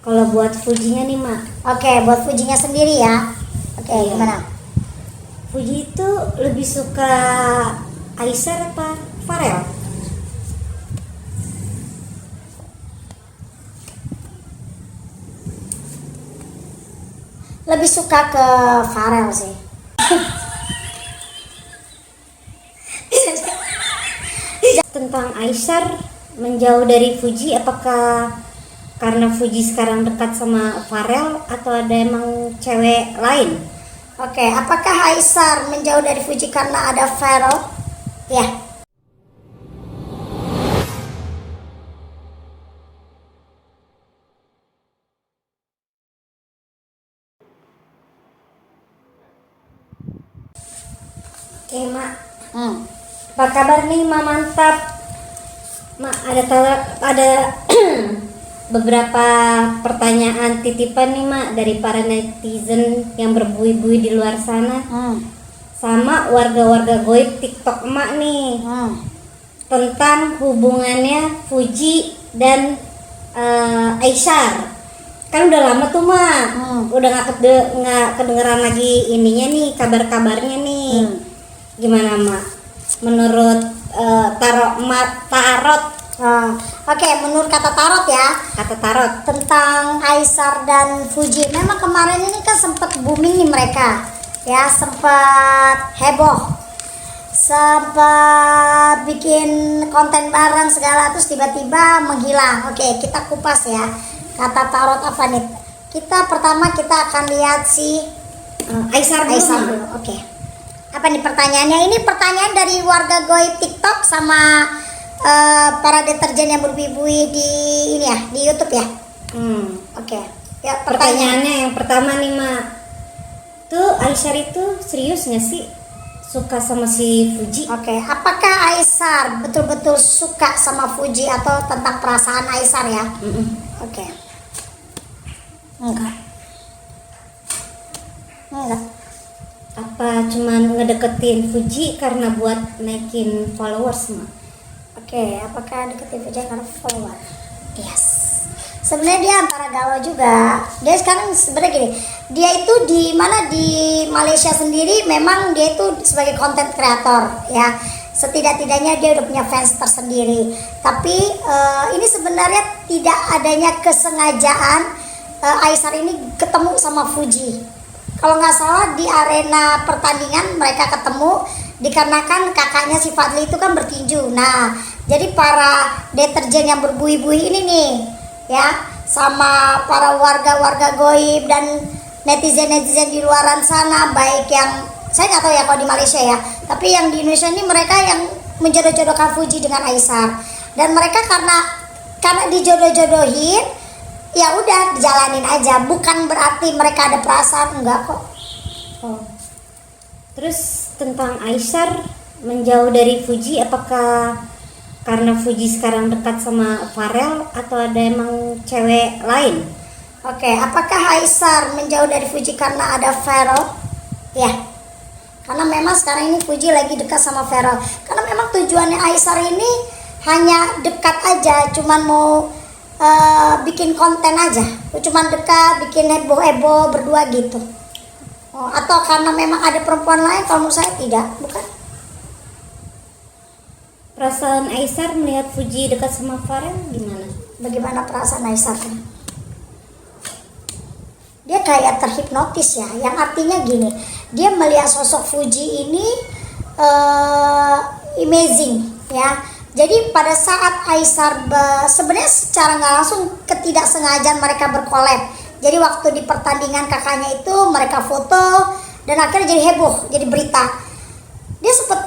Kalau buat Fujinya nih Mak. Oke, buat Fujinya sendiri ya. Oke, Iya. gimana? Fuji itu lebih suka Aisar apa Farel? Lebih suka ke Farel sih. Tentang Aisar menjauh dari Fuji, apakah karena Fuji sekarang dekat sama Farel atau ada emang cewek lain? Oke, apakah Aisar menjauh dari Fuji karena ada Farel? Ya. Oke Mak, apa kabar nih Mak? Mantap Mak, ada beberapa pertanyaan titipan nih Mak dari para netizen yang berbui-bui di luar sana sama warga-warga goib TikTok Mak nih tentang hubungannya Fuji dan Aisar. Kan udah lama tuh Mak, udah nggak kedengeran lagi ininya nih, kabar-kabarnya nih. Gimana Mak? Menurut tarot Oke, menurut kata tarot ya, kata tarot tentang Aisar dan Fuji, memang kemarin ini kan sempat booming nih mereka, ya, sempat heboh, sempat bikin konten bareng segala, terus tiba-tiba menghilang. Oke, kita kupas ya, kata tarot apa nih? Pertama kita akan lihat si Aisar dulu. Oke, apa nih pertanyaannya? Ini pertanyaan dari warga goib TikTok sama para deterjen yang berbui-bui di ini ya, di YouTube ya. Oke. Ya, Pertanyaannya yang pertama nih Mak, tuh Aisar itu serius nggak sih suka sama si Fuji? Oke, apakah Aisar betul-betul suka sama Fuji atau tentang perasaan Aisar ya? Oke. Enggak. Apa cuman ngedeketin Fuji karena buat naikin followers Mak? Oke, apakah deketin Fuji karena follower? Yes. Sebenarnya dia antara galau juga. Dia sekarang sebenarnya gini, dia itu di mana, di Malaysia sendiri memang dia itu sebagai content creator ya. Setidak-tidaknya dia udah punya fans tersendiri. Tapi ini sebenarnya tidak adanya kesengajaan Aisar ini ketemu sama Fuji. Kalau nggak salah di arena pertandingan mereka ketemu dikarenakan kakaknya si Fadli itu kan bertinju. Nah, jadi para deterjen yang berbui-bui ini nih ya, sama para warga-warga goib dan netizen-netizen di luaran sana, baik yang saya nggak tahu ya kalau di Malaysia ya, tapi yang di Indonesia ini mereka yang menjodoh-jodohkan Fuji dengan Aisar, dan mereka karena dijodoh-jodohin ya udah dijalanin aja, bukan berarti mereka ada perasaan, enggak kok. Terus tentang Aisar menjauh dari Fuji, apakah karena Fuji sekarang dekat sama Farel atau ada emang cewek lain? Oke, apakah Aisar menjauh dari Fuji karena ada Farel? Ya, karena memang sekarang ini Fuji lagi dekat sama Farel. Karena memang tujuannya Aisar ini hanya dekat aja, cuman mau bikin konten aja, cuman dekat, bikin heboh-heboh berdua gitu. Atau karena memang ada perempuan lain? Kalau menurut saya tidak, bukan. Perasaan Aisar melihat Fuji dekat sama Farel gimana? Bagaimana perasaan Aisar? Dia kayak terhipnotis ya, yang artinya gini, dia melihat sosok Fuji ini amazing ya. Jadi pada saat Aisar sebenarnya secara nggak langsung ketidaksengajaan mereka berkolab. Jadi waktu di pertandingan kakaknya itu mereka foto dan akhirnya jadi heboh, jadi berita. Dia sempet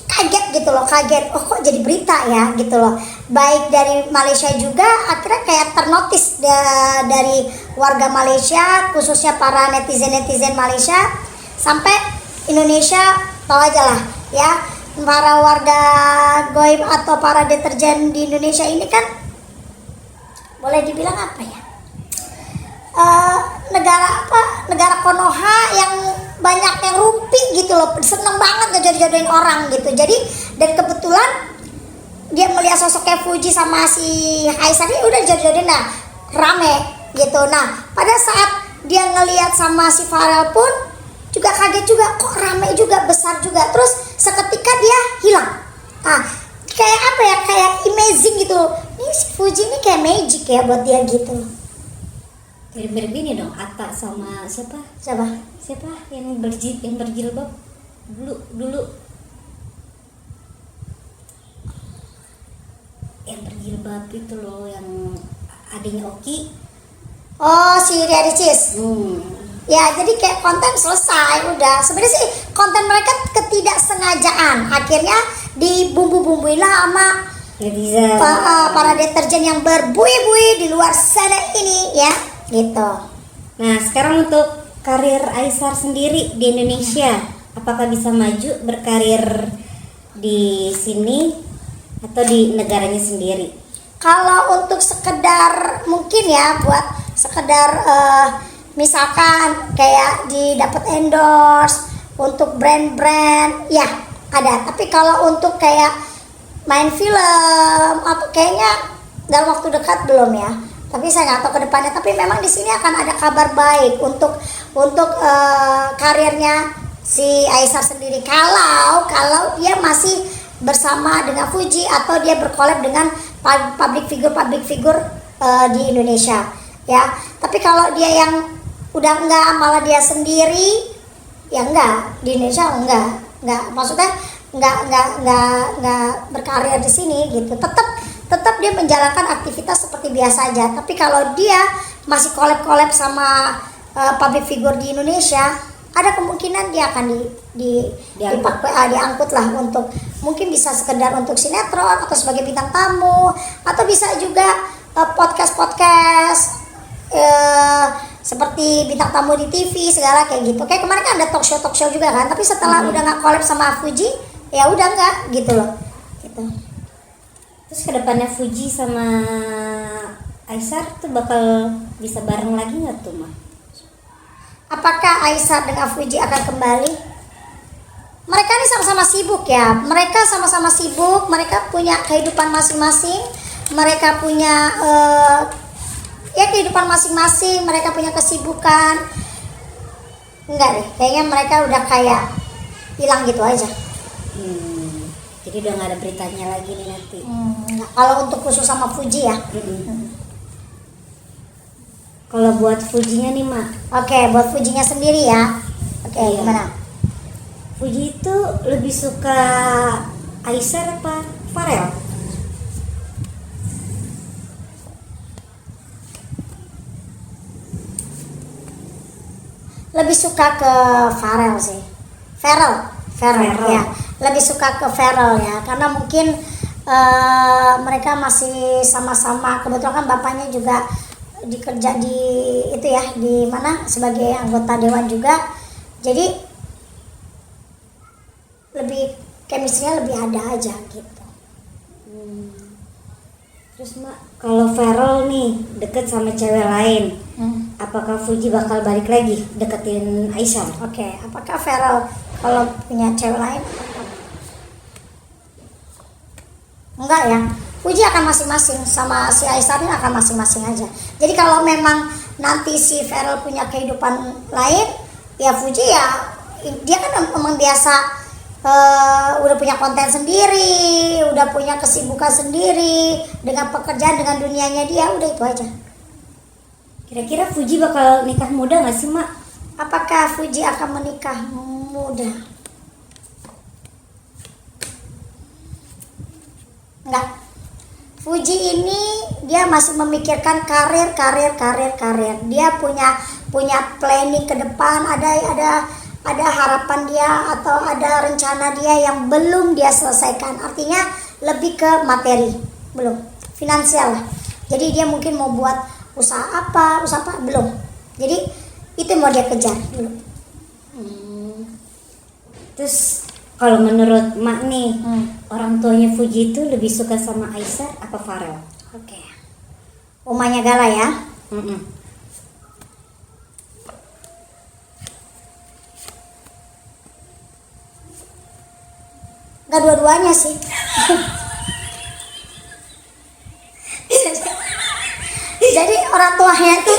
kaget gitu loh, oh kok jadi berita ya gitu loh. Baik dari Malaysia juga akhirnya kayak ternotis dari warga Malaysia, khususnya para netizen Malaysia, sampai Indonesia, tahu aja lah ya, para warga goib atau para deterjen di Indonesia ini kan boleh dibilang apa ya, negara Konoha yang banyak yang rumpi gitu loh, seneng banget ngejodoh-jodohin orang gitu. Jadi dan kebetulan dia melihat sosoknya Fuji sama si Aisar ini udah jodoh-jodohin, nah rame gitu. Nah pada saat dia ngelihat sama si Farel pun juga kaget juga, kok rame juga, besar juga, terus seketika dia hilang. Ah, kayak apa ya, kayak amazing gitu. Ini si Fuji ini kayak magic ya buat dia gitu. Mirip-mirip ini dong, Atta sama siapa yang berjilbab dulu yang berjilbab itu loh, yang adiknya Oki. Oh, si Ria Ricis. Ya, jadi kayak konten selesai udah. Sebenarnya sih konten mereka ketidaksengajaan. Akhirnya dibumbu-bumbuin lah sama netizen. Para deterjen yang berbuih-buih di luar sana ini ya, gitu. Nah, sekarang untuk karir Aisar sendiri di Indonesia, apakah bisa maju berkarir di sini atau di negaranya sendiri? Kalau untuk sekedar mungkin ya buat sekedar misalkan kayak didapat endorse untuk brand-brand ya ada, tapi kalau untuk kayak main film apa kayaknya dalam waktu dekat belum ya, tapi saya nggak tahu ke depannya. Tapi memang di sini akan ada kabar baik untuk karirnya si Aisar sendiri kalau dia masih bersama dengan Fuji atau dia berkolab dengan public figure di Indonesia ya. Tapi kalau dia yang udah enggak, malah dia sendiri ya enggak, di Indonesia enggak maksudnya enggak berkarir di sini gitu. Tetap dia menjalankan aktivitas seperti biasa aja. Tapi kalau dia masih collab sama public figure di Indonesia, ada kemungkinan dia akan diangkut lah untuk mungkin bisa sekedar untuk sinetron atau sebagai bintang tamu, atau bisa juga podcast seperti bintang tamu di TV segala kayak gitu. Kayak kemarin kan ada talk show juga kan, tapi setelah udah nggak collab sama Fuji ya udah nggak gitu loh gitu. Terus kedepannya Fuji sama Aisar tuh bakal bisa bareng lagi nggak tuh, Mah? Apakah Aisar dengan Fuji akan kembali? Mereka ini sama-sama sibuk ya. Mereka sama-sama sibuk. Mereka punya kehidupan masing-masing. Mereka punya kehidupan masing-masing. Mereka punya kesibukan. Enggak deh. Kayaknya mereka udah kayak hilang gitu aja. Jadi udah nggak ada beritanya lagi nih nanti. Kalau untuk khusus sama Fuji ya. Kalau buat Fujinya nih, Mak. Oke, buat Fujinya sendiri ya. Oke, gimana? Fuji itu lebih suka Aisar apa Farel? Lebih suka ke Farel sih. Farel ya. Lebih suka ke Farel ya, karena mungkin mereka masih sama-sama, kebetulan kan bapaknya juga dikerja di itu ya, di mana sebagai anggota dewan juga, jadi lebih chemistry-nya lebih ada aja gitu. Terus Mak, kalau Farel nih deket sama cewek lain, apakah Fuji bakal balik lagi deketin Aisar? Oke, apakah Farel kalau punya cewek lain? Enggak ya, Fuji akan masing-masing, sama si Aisar ini akan masing-masing aja. Jadi kalau memang nanti si Farel punya kehidupan lain, ya Fuji ya dia kan memang biasa udah punya konten sendiri, udah punya kesibukan sendiri dengan pekerjaan, dengan dunianya dia, udah itu aja. Kira-kira Fuji bakal nikah muda nggak sih, Mak? Apakah Fuji akan menikah muda? Enggak. Fuji ini dia masih memikirkan karir. Dia punya planning ke depan, ada harapan dia atau ada rencana dia yang belum dia selesaikan. Artinya lebih ke materi, belum finansial lah. Jadi dia mungkin mau buat usaha apa belum. Jadi itu mau dia kejar dulu. Terus kalau menurut Mak nih, orang tuanya Fuji itu lebih suka sama Aisar apa Farel? Oke. Umanya Gala ya. Gak dua-duanya sih. Jadi orang tuanya itu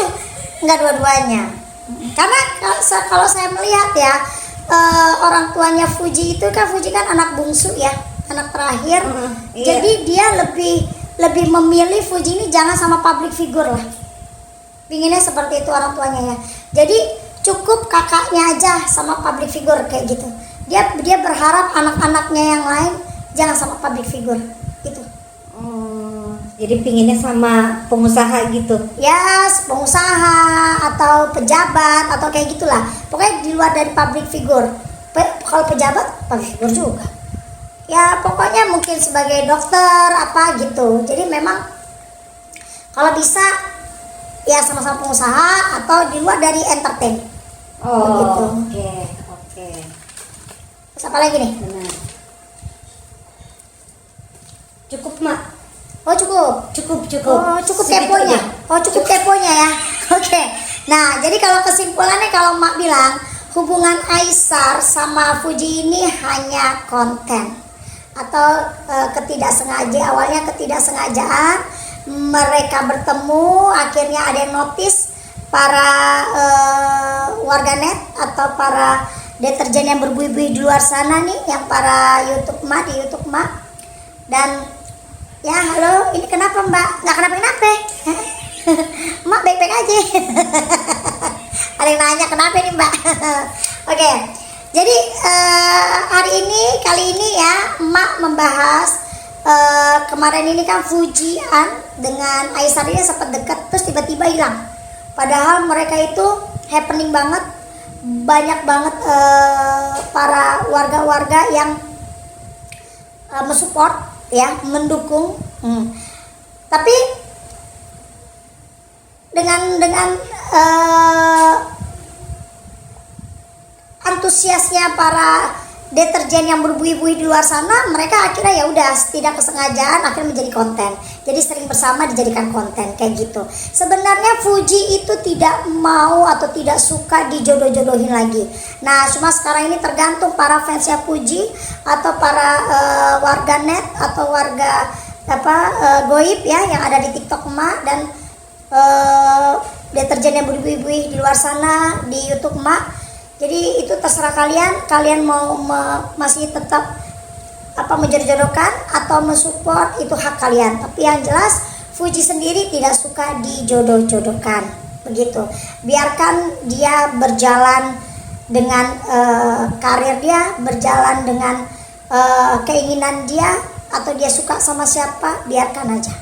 nggak dua-duanya. Karena kalau saya melihat ya, orang tuanya Fuji itu kan, Fuji kan anak bungsu ya, anak terakhir. Iya. Jadi dia lebih memilih Fuji ini jangan sama public figure lah. Pinginnya seperti itu orang tuanya ya. Jadi cukup kakaknya aja sama public figure kayak gitu. Dia berharap anak-anaknya yang lain jangan sama public figure gitu. Oh, jadi pinginnya sama pengusaha gitu. Ya, pengusaha atau pejabat atau kayak gitulah. Pokoknya di luar dari public figure. Kalau pejabat public figure juga. Ya pokoknya mungkin sebagai dokter apa gitu. Jadi memang kalau bisa ya sama-sama pengusaha atau di luar dari entertain. Begitu. Oke. Terus apa lagi nih? Benar. Cukup, Mak. Oh cukup. Oh cukup Segitu keponya. aja. Oh cukup keponya ya. Oke. Nah jadi kalau kesimpulannya, kalau Mak bilang hubungan Aishar sama Fuji ini hanya konten atau awalnya ketidaksengajaan, mereka bertemu, akhirnya ada yang notice para warganet atau para deterjen yang berbuih-buih di luar sana nih, yang para YouTube Mak, dan ya halo, ini kenapa Mbak? Nggak kenapa-kenapa. Mak baik-baik aja. Ada yang nanya kenapa nih Mbak? Oke. Jadi kali ini ya Mak membahas kemarin ini kan Fujian dengan Aishar ini sempat dekat terus tiba-tiba hilang. Padahal mereka itu happening banget, banyak banget para warga-warga yang mensupport ya, mendukung. Tapi dengan antusiasnya para deterjen yang berbuih-buih di luar sana, mereka akhirnya ya udah tidak kesengajaan akhirnya menjadi konten. Jadi sering bersama dijadikan konten kayak gitu. Sebenarnya Fuji itu tidak mau atau tidak suka dijodoh-jodohin lagi. Nah, cuma sekarang ini tergantung para fansnya Fuji atau para warganet atau warga goib ya yang ada di TikTok Emak dan deterjen yang berbuih-buih di luar sana di YouTube Emak. Jadi itu terserah kalian mau masih tetap menjodoh-jodohkan atau mensupport, itu hak kalian. Tapi yang jelas Fuji sendiri tidak suka dijodoh-jodohkan, begitu. Biarkan dia berjalan dengan karir dia, berjalan dengan keinginan dia, atau dia suka sama siapa, biarkan aja.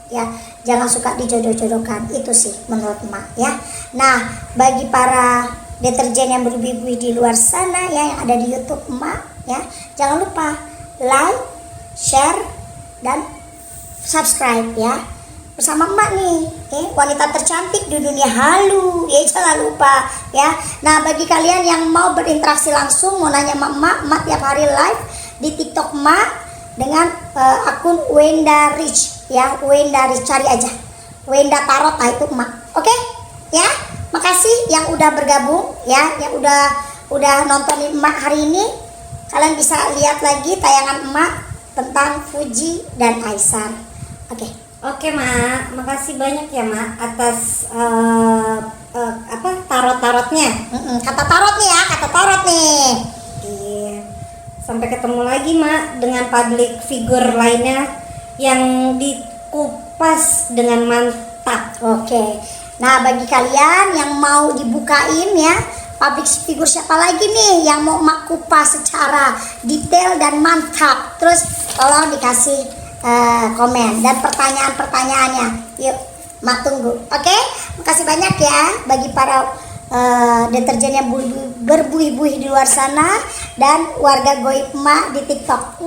Ya, jangan suka dijodoh-jodohkan, itu sih menurut Mak ya. Nah, bagi para deterjen yang berbuih-buih di luar sana ya, yang ada di YouTube Emak ya, jangan lupa like, share dan subscribe ya, bersama Emak nih, wanita tercantik di dunia halu ya, jangan lupa ya. Nah, bagi kalian yang mau berinteraksi langsung, mau nanya Emak tiap hari live di TikTok Emak dengan akun Wenda Rich ya, Wenda Rich, cari aja Wenda Tarot, itu Emak. Oke ya. Makasih yang udah bergabung ya, yang udah nontonin Emak hari ini. Kalian bisa lihat lagi tayangan Emak tentang Fuji dan Aishar. Oke, Mak, makasih banyak ya Mak atas tarot-tarotnya. Kata tarot nih ya, kata tarot nih. Iya. Sampai ketemu lagi Mak dengan public figure lainnya yang dikupas dengan mantap. Oke. Nah, bagi kalian yang mau dibukain ya public figure siapa lagi nih yang mau Mak kupas secara detail dan mantap, terus tolong dikasih komen dan pertanyaan-pertanyaannya. Yuk, Mak tunggu. Oke, makasih banyak ya bagi para deterjen yang berbuih-buih di luar sana dan warga goib Mak di TikTok.